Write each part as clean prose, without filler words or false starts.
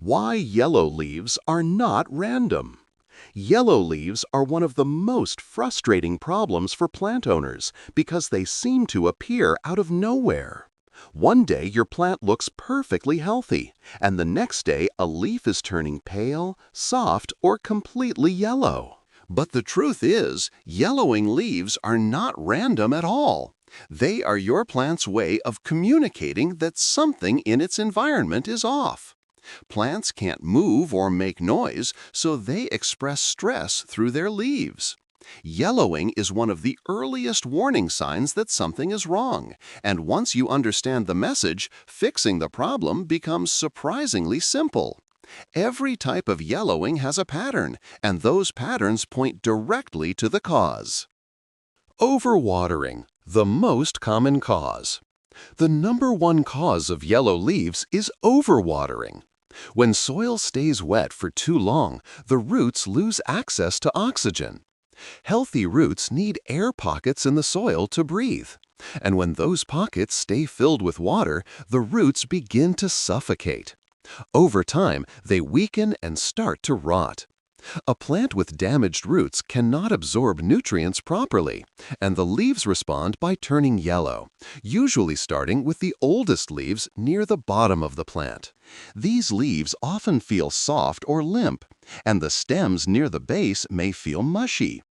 Why yellow leaves are not random. Yellow leaves are one of the most frustrating problems for plant owners because they seem to appear out of nowhere. One day your plant looks perfectly healthy, and the next day a leaf is turning pale, soft, or completely yellow. But the truth is, yellowing leaves are not random at all. They are your plant's way of communicating that something in its environment is off. Plants can't move or make noise, so they express stress through their leaves. Yellowing is one of the earliest warning signs that something is wrong, and once you understand the message, fixing the problem becomes surprisingly simple. Every type of yellowing has a pattern, and those patterns point directly to the cause. Overwatering, the most common cause. The number one cause of yellow leaves is overwatering. When soil stays wet for too long, the roots lose access to oxygen. Healthy roots need air pockets in the soil to breathe. And when those pockets stay filled with water, the roots begin to suffocate. Over time, they weaken and start to rot. A plant with damaged roots cannot absorb nutrients properly, and the leaves respond by turning yellow, usually starting with the oldest leaves near the bottom of the plant. These leaves often feel soft or limp, and the stems near the base may feel mushy.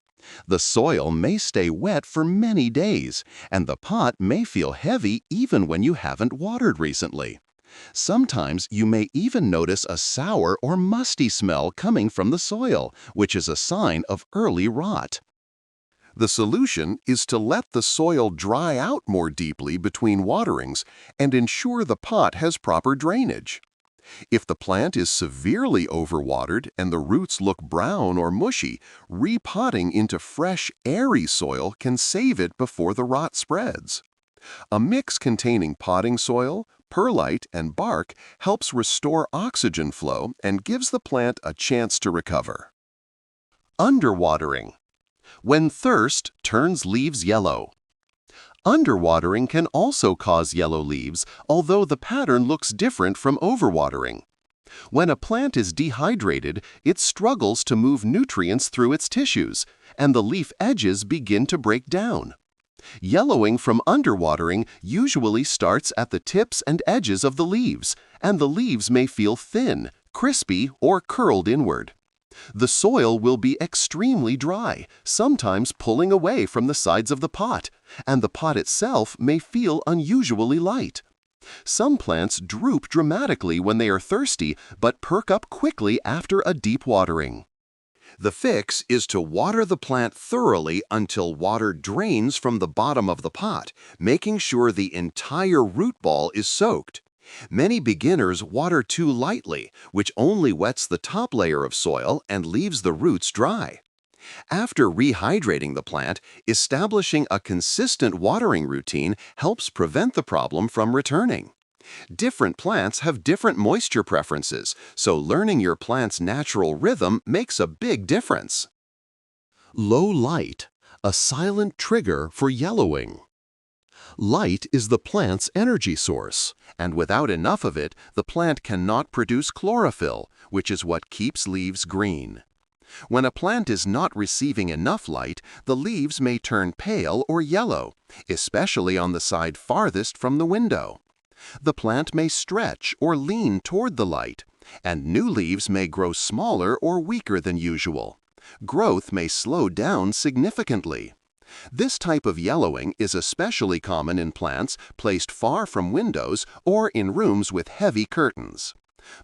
The soil may stay wet for many days, and the pot may feel heavy even when you haven't watered recently. Sometimes you may even notice a sour or musty smell coming from the soil, which is a sign of early rot. The solution is to let the soil dry out more deeply between waterings and ensure the pot has proper drainage. If the plant is severely overwatered and the roots look brown or mushy, repotting into fresh, airy soil can save it before the rot spreads. A mix containing potting soil, perlite, and bark helps restore oxygen flow and gives the plant a chance to recover. Underwatering. When thirst turns leaves yellow. Underwatering can also cause yellow leaves, although the pattern looks different from overwatering. When a plant is dehydrated, it struggles to move nutrients through its tissues, and the leaf edges begin to break down. Yellowing from underwatering usually starts at the tips and edges of the leaves, and the leaves may feel thin, crispy, or curled inward. The soil will be extremely dry, sometimes pulling away from the sides of the pot, and the pot itself may feel unusually light. Some plants droop dramatically when they are thirsty, but perk up quickly after a deep watering. The fix is to water the plant thoroughly until water drains from the bottom of the pot, making sure the entire root ball is soaked. Many beginners water too lightly, which only wets the top layer of soil and leaves the roots dry. After rehydrating the plant, establishing a consistent watering routine helps prevent the problem from returning. Different plants have different moisture preferences, so learning your plant's natural rhythm makes a big difference. Low light, a silent trigger for yellowing. Light is the plant's energy source, and without enough of it, the plant cannot produce chlorophyll, which is what keeps leaves green. When a plant is not receiving enough light, the leaves may turn pale or yellow, especially on the side farthest from the window. The plant may stretch or lean toward the light, and new leaves may grow smaller or weaker than usual. Growth may slow down significantly. This type of yellowing is especially common in plants placed far from windows or in rooms with heavy curtains.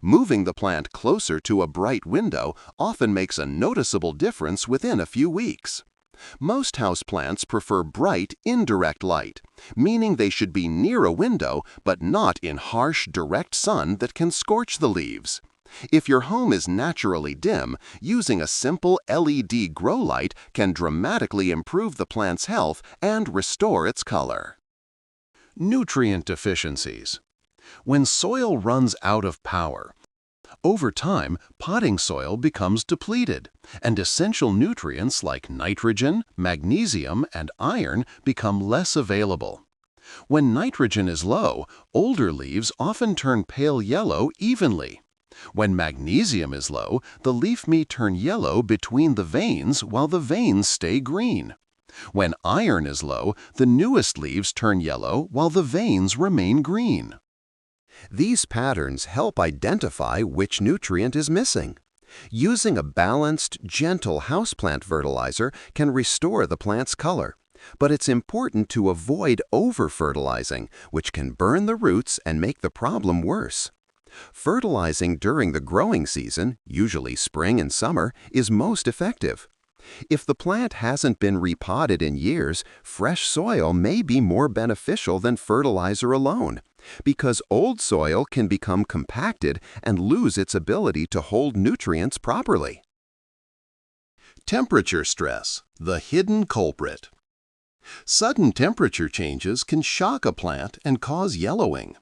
Moving the plant closer to a bright window often makes a noticeable difference within a few weeks. Most houseplants prefer bright, indirect light, meaning they should be near a window but not in harsh, direct sun that can scorch the leaves. If your home is naturally dim, using a simple LED grow light can dramatically improve the plant's health and restore its color. Nutrient deficiencies. When soil runs out of power, over time, potting soil becomes depleted, and essential nutrients like nitrogen, magnesium, and iron become less available. When nitrogen is low, older leaves often turn pale yellow evenly. When magnesium is low, the leaf may turn yellow between the veins while the veins stay green. When iron is low, the newest leaves turn yellow while the veins remain green. These patterns help identify which nutrient is missing. Using a balanced, gentle houseplant fertilizer can restore the plant's color. But it's important to avoid over-fertilizing, which can burn the roots and make the problem worse. Fertilizing during the growing season, usually spring and summer, is most effective. If the plant hasn't been repotted in years, fresh soil may be more beneficial than fertilizer alone, because old soil can become compacted and lose its ability to hold nutrients properly. Temperature stress, the hidden culprit. Sudden temperature changes can shock a plant and cause yellowing.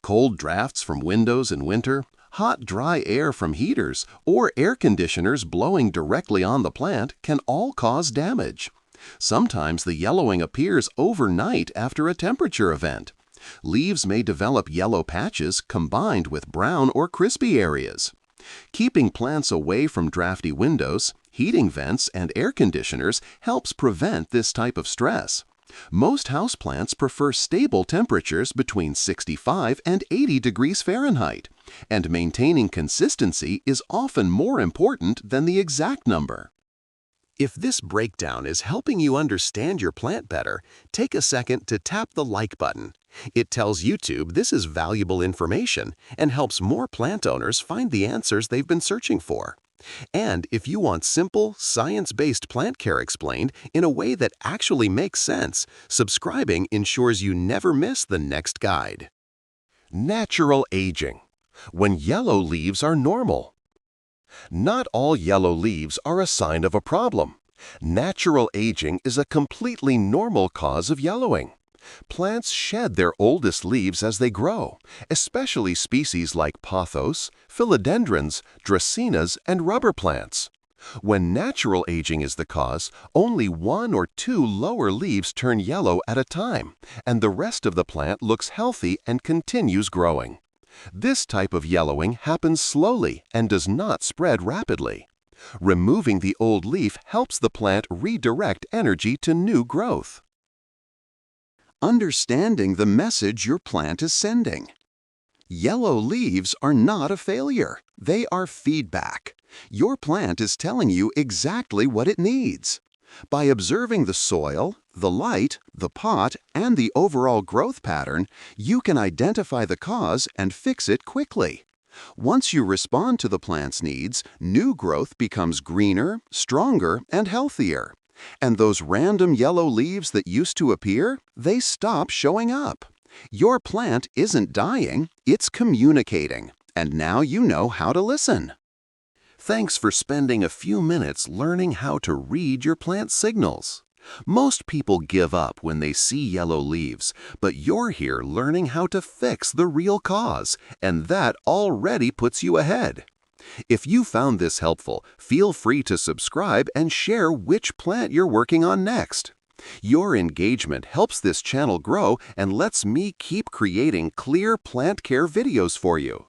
Cold drafts from windows in winter, hot, dry air from heaters, or air conditioners blowing directly on the plant can all cause damage. Sometimes the yellowing appears overnight after a temperature event. Leaves may develop yellow patches combined with brown or crispy areas. Keeping plants away from drafty windows, heating vents, and air conditioners helps prevent this type of stress. Most houseplants prefer stable temperatures between 65 and 80 degrees Fahrenheit, and maintaining consistency is often more important than the exact number. If this breakdown is helping you understand your plant better, take a second to tap the like button. It tells YouTube this is valuable information and helps more plant owners find the answers they've been searching for. And if you want simple, science-based plant care explained in a way that actually makes sense, subscribing ensures you never miss the next guide. Natural aging. When yellow leaves are normal. Not all yellow leaves are a sign of a problem. Natural aging is a completely normal cause of yellowing. Plants shed their oldest leaves as they grow, especially species like pothos, philodendrons, dracaenas, and rubber plants. When natural aging is the cause, only 1 or 2 lower leaves turn yellow at a time, and the rest of the plant looks healthy and continues growing. This type of yellowing happens slowly and does not spread rapidly. Removing the old leaf helps the plant redirect energy to new growth. Understanding the message your plant is sending. Yellow leaves are not a failure. They are feedback. Your plant is telling you exactly what it needs. By observing the soil, the light, the pot, and the overall growth pattern, you can identify the cause and fix it quickly. Once you respond to the plant's needs, new growth becomes greener, stronger, and healthier. And those random yellow leaves that used to appear, they stop showing up. Your plant isn't dying, it's communicating. And now you know how to listen. Thanks for spending a few minutes learning how to read your plant's signals. Most people give up when they see yellow leaves, but you're here learning how to fix the real cause, and that already puts you ahead. If you found this helpful, feel free to subscribe and share which plant you're working on next. Your engagement helps this channel grow and lets me keep creating clear plant care videos for you.